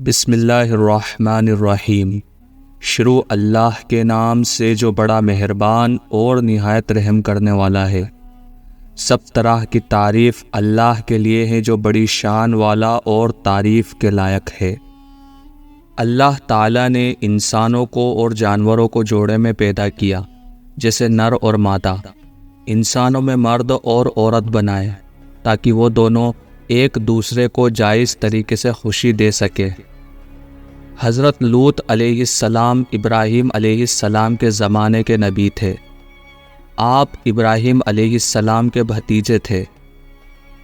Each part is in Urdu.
بسم اللہ الرحمن الرحیم۔ شروع اللہ کے نام سے جو بڑا مہربان اور نہایت رحم کرنے والا ہے۔ سب طرح کی تعریف اللہ کے لیے ہے جو بڑی شان والا اور تعریف کے لائق ہے۔ اللہ تعالیٰ نے انسانوں کو اور جانوروں کو جوڑے میں پیدا کیا، جیسے نر اور مادہ۔ انسانوں میں مرد اور عورت بنائے تاکہ وہ دونوں ایک دوسرے کو جائز طریقے سے خوشی دے سکے۔ حضرت لوط علیہ السلام ابراہیم علیہ السلام کے زمانے کے نبی تھے۔ آپ ابراہیم علیہ السلام کے بھتیجے تھے۔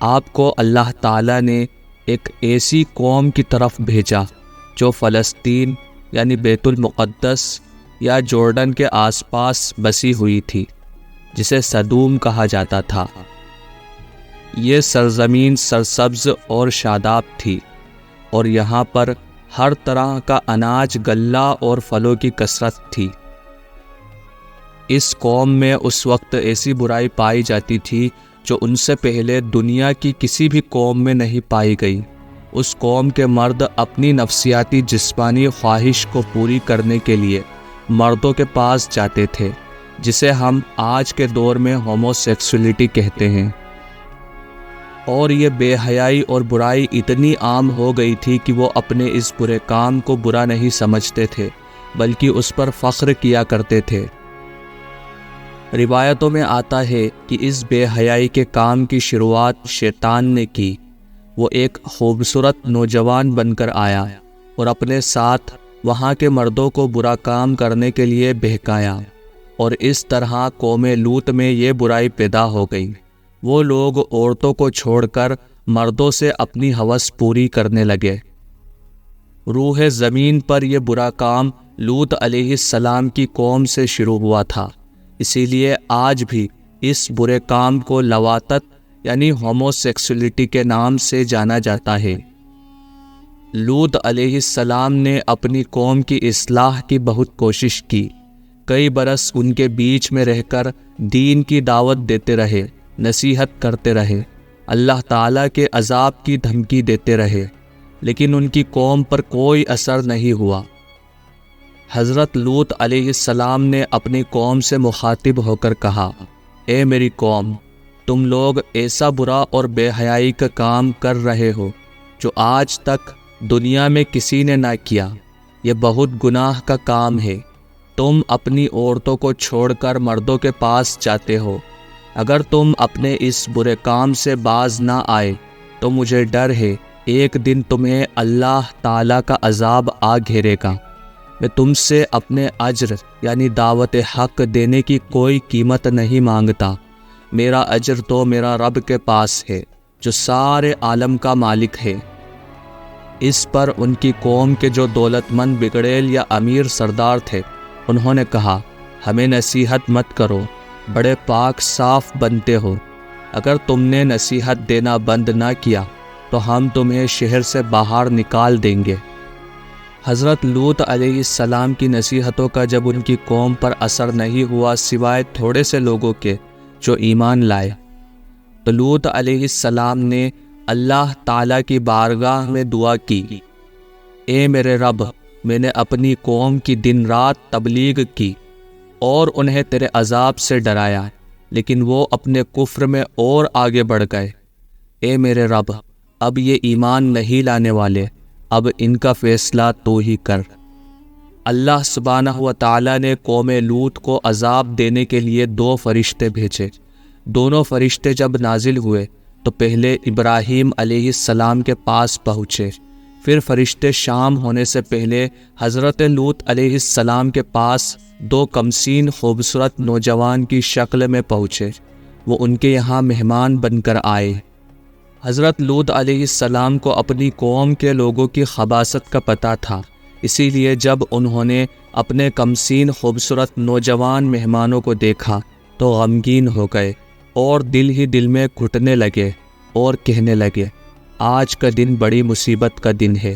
آپ کو اللہ تعالیٰ نے ایک ایسی قوم کی طرف بھیجا جو فلسطین یعنی بیت المقدس یا جورڈن کے آس پاس بسی ہوئی تھی، جسے سدوم کہا جاتا تھا۔ یہ سرزمین سرسبز اور شاداب تھی، اور یہاں پر ہر طرح کا اناج، غلہ اور پھلوں کی کثرت تھی۔ اس قوم میں اس وقت ایسی برائی پائی جاتی تھی جو ان سے پہلے دنیا کی کسی بھی قوم میں نہیں پائی گئی۔ اس قوم کے مرد اپنی نفسیاتی جسمانی خواہش کو پوری کرنے کے لیے مردوں کے پاس جاتے تھے، جسے ہم آج کے دور میں ہومو سیکسولیٹی کہتے ہیں۔ اور یہ بے حیائی اور برائی اتنی عام ہو گئی تھی کہ وہ اپنے اس برے کام کو برا نہیں سمجھتے تھے، بلکہ اس پر فخر کیا کرتے تھے۔ روایتوں میں آتا ہے کہ اس بے حیائی کے کام کی شروعات شیطان نے کی۔ وہ ایک خوبصورت نوجوان بن کر آیا اور اپنے ساتھ وہاں کے مردوں کو برا کام کرنے کے لیے بہکایا، اور اس طرح قوم لوط میں یہ برائی پیدا ہو گئی۔ وہ لوگ عورتوں کو چھوڑ کر مردوں سے اپنی ہوس پوری کرنے لگے۔ روح زمین پر یہ برا کام لوط علیہ السلام کی قوم سے شروع ہوا تھا، اسی لیے آج بھی اس برے کام کو لواطت یعنی ہومو سیکسولیٹی کے نام سے جانا جاتا ہے۔ لوط علیہ السلام نے اپنی قوم کی اصلاح کی بہت کوشش کی۔ کئی برس ان کے بیچ میں رہ کر دین کی دعوت دیتے رہے، نصیحت کرتے رہے، اللہ تعالیٰ کے عذاب کی دھمکی دیتے رہے، لیکن ان کی قوم پر کوئی اثر نہیں ہوا۔ حضرت لوط علیہ السلام نے اپنی قوم سے مخاطب ہو کر کہا، اے میری قوم، تم لوگ ایسا برا اور بے حیائی کا کام کر رہے ہو جو آج تک دنیا میں کسی نے نہ کیا۔ یہ بہت گناہ کا کام ہے۔ تم اپنی عورتوں کو چھوڑ کر مردوں کے پاس جاتے ہو۔ اگر تم اپنے اس برے کام سے باز نہ آئے تو مجھے ڈر ہے ایک دن تمہیں اللہ تعالیٰ کا عذاب آ گھیرے گا۔ میں تم سے اپنے اجر یعنی دعوت حق دینے کی کوئی قیمت نہیں مانگتا۔ میرا اجر تو میرا رب کے پاس ہے جو سارے عالم کا مالک ہے۔ اس پر ان کی قوم کے جو دولت مند بگڑیل یا امیر سردار تھے، انہوں نے کہا، ہمیں نصیحت مت کرو، بڑے پاک صاف بنتے ہو۔ اگر تم نے نصیحت دینا بند نہ کیا تو ہم تمہیں شہر سے باہر نکال دیں گے۔ حضرت لوط علیہ السلام کی نصیحتوں کا جب ان کی قوم پر اثر نہیں ہوا سوائے تھوڑے سے لوگوں کے جو ایمان لائے، تو لوط علیہ السلام نے اللہ تعالیٰ کی بارگاہ میں دعا کی، اے میرے رب، میں نے اپنی قوم کی دن رات تبلیغ کی اور انہیں تیرے عذاب سے ڈرایا، لیکن وہ اپنے کفر میں اور آگے بڑھ گئے۔ اے میرے رب، اب یہ ایمان نہیں لانے والے، اب ان کا فیصلہ تو ہی کر۔ اللہ سبحانہ و تعالیٰ نے قوم لوط کو عذاب دینے کے لیے 2 فرشتے بھیجے۔ دونوں فرشتے جب نازل ہوئے تو پہلے ابراہیم علیہ السلام کے پاس پہنچے، پھر فرشتے شام ہونے سے پہلے حضرت لوط علیہ السلام کے پاس 2 کمسین خوبصورت نوجوان کی شکل میں پہنچے۔ وہ ان کے یہاں مہمان بن کر آئے۔ حضرت لوط علیہ السلام کو اپنی قوم کے لوگوں کی خباثت کا پتہ تھا، اسی لیے جب انہوں نے اپنے کمسین خوبصورت نوجوان مہمانوں کو دیکھا تو غمگین ہو گئے اور دل ہی دل میں گھٹنے لگے اور کہنے لگے، آج کا دن بڑی مصیبت کا دن ہے۔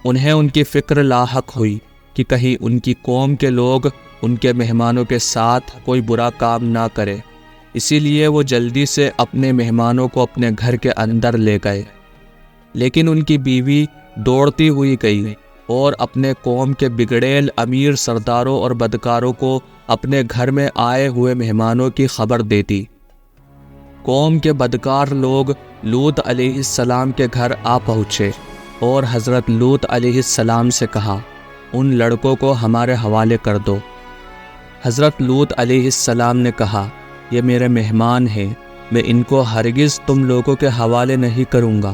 انہیں ان کی فکر لاحق ہوئی کہ کہیں ان کی قوم کے لوگ ان کے مہمانوں کے ساتھ کوئی برا کام نہ کرے، اسی لیے وہ جلدی سے اپنے مہمانوں کو اپنے گھر کے اندر لے گئے۔ لیکن ان کی بیوی دوڑتی ہوئی گئی اور اپنے قوم کے بگڑیل امیر سرداروں اور بدکاروں کو اپنے گھر میں آئے ہوئے مہمانوں کی خبر دے دی۔ قوم کے بدکار لوگ لوط علیہ السلام کے گھر آ پہنچے اور حضرت لوط علیہ السلام سے کہا، ان لڑکوں کو ہمارے حوالے کر دو۔ حضرت لوط علیہ السلام نے کہا، یہ میرے مہمان ہیں، میں ان کو ہرگز تم لوگوں کے حوالے نہیں کروں گا۔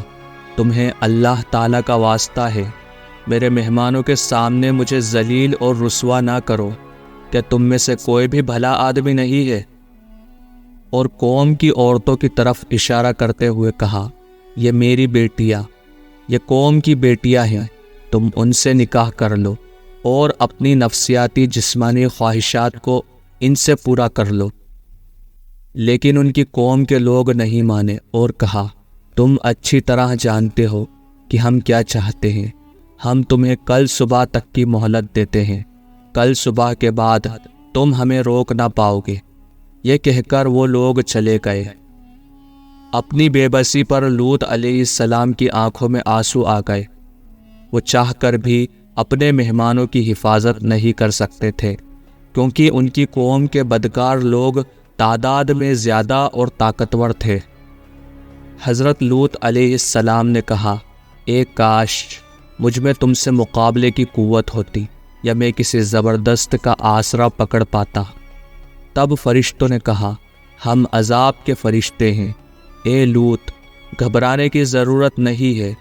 تمہیں اللہ تعالیٰ کا واسطہ ہے، میرے مہمانوں کے سامنے مجھے ذلیل اور رسوا نہ کرو۔ کہ تم میں سے کوئی بھی بھلا آدمی نہیں ہے؟ اور قوم کی عورتوں کی طرف اشارہ کرتے ہوئے کہا، یہ میری بیٹیاں، یہ قوم کی بیٹیاں ہیں، تم ان سے نکاح کر لو اور اپنی نفسیاتی جسمانی خواہشات کو ان سے پورا کر لو۔ لیکن ان کی قوم کے لوگ نہیں مانے اور کہا، تم اچھی طرح جانتے ہو کہ ہم کیا چاہتے ہیں، ہم تمہیں کل صبح تک کی مہلت دیتے ہیں، کل صبح کے بعد تم ہمیں روک نہ پاؤ گے۔ یہ کہہ کر وہ لوگ چلے گئے۔ اپنی بے بسی پر لوط علیہ السلام کی آنکھوں میں آنسو آ گئے۔ وہ چاہ کر بھی اپنے مہمانوں کی حفاظت نہیں کر سکتے تھے، کیونکہ ان کی قوم کے بدکار لوگ تعداد میں زیادہ اور طاقتور تھے۔ حضرت لوط علیہ السلام نے کہا، اے کاش مجھ میں تم سے مقابلے کی قوت ہوتی، یا میں کسی زبردست کا آسرا پکڑ پاتا۔ تب فرشتوں نے کہا، ہم عذاب کے فرشتے ہیں، اے لوط گھبرانے کی ضرورت نہیں ہے،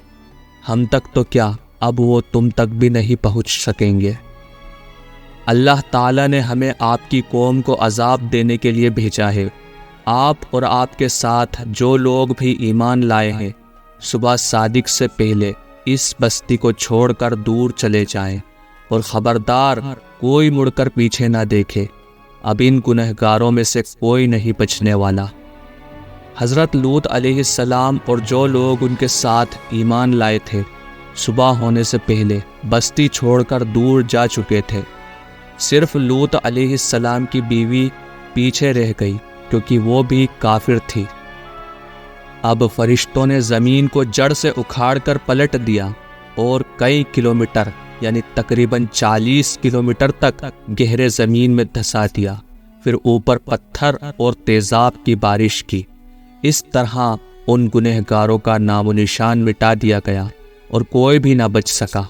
ہم تک تو کیا اب وہ تم تک بھی نہیں پہنچ سکیں گے۔ اللہ تعالیٰ نے ہمیں آپ کی قوم کو عذاب دینے کے لیے بھیجا ہے۔ آپ اور آپ کے ساتھ جو لوگ بھی ایمان لائے ہیں، صبح صادق سے پہلے اس بستی کو چھوڑ کر دور چلے جائیں، اور خبردار کوئی مڑ کر پیچھے نہ دیکھے، اب ان گنہگاروں میں سے کوئی نہیں بچنے والا۔ حضرت لوط علیہ السلام اور جو لوگ ان کے ساتھ ایمان لائے تھے، صبح ہونے سے پہلے بستی چھوڑ کر دور جا چکے تھے۔ صرف لوط علیہ السلام کی بیوی پیچھے رہ گئی، کیونکہ وہ بھی کافر تھی۔ اب فرشتوں نے زمین کو جڑ سے اکھاڑ کر پلٹ دیا اور کئی کلومیٹر یعنی تقریباً 40 کلومیٹر تک گہرے زمین میں دھسا دیا، پھر اوپر پتھر اور تیزاب کی بارش کی۔ اس طرح ان گنہگاروں کا نام و نشان مٹا دیا گیا اور کوئی بھی نہ بچ سکا۔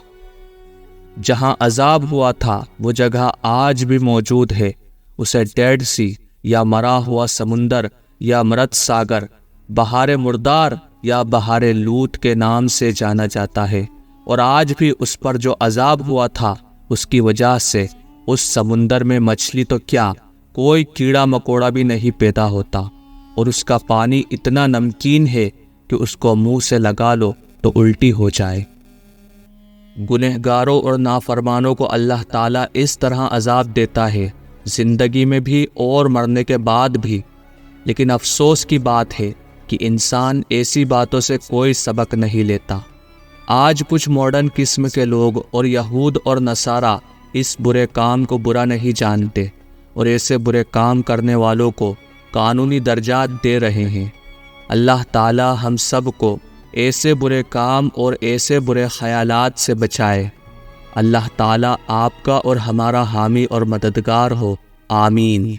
جہاں عذاب ہوا تھا وہ جگہ آج بھی موجود ہے، اسے ڈیڈ سی یا مرا ہوا سمندر یا مرت ساگر، بہار مردار یا بہار لوط کے نام سے جانا جاتا ہے، اور آج بھی اس پر جو عذاب ہوا تھا اس کی وجہ سے اس سمندر میں مچھلی تو کیا کوئی کیڑا مکوڑا بھی نہیں پیدا ہوتا، اور اس کا پانی اتنا نمکین ہے کہ اس کو منہ سے لگا لو تو الٹی ہو جائے۔ گنہگاروں اور نافرمانوں کو اللہ تعالیٰ اس طرح عذاب دیتا ہے، زندگی میں بھی اور مرنے کے بعد بھی۔ لیکن افسوس کی بات ہے کہ انسان ایسی باتوں سے کوئی سبق نہیں لیتا۔ آج کچھ ماڈرن قسم کے لوگ اور یہود اور نصارہ اس برے کام کو برا نہیں جانتے، اور ایسے برے کام کرنے والوں کو قانونی درجات دے رہے ہیں۔ اللہ تعالیٰ ہم سب کو ایسے برے کام اور ایسے برے خیالات سے بچائے۔ اللہ تعالیٰ آپ کا اور ہمارا حامی اور مددگار ہو، آمین۔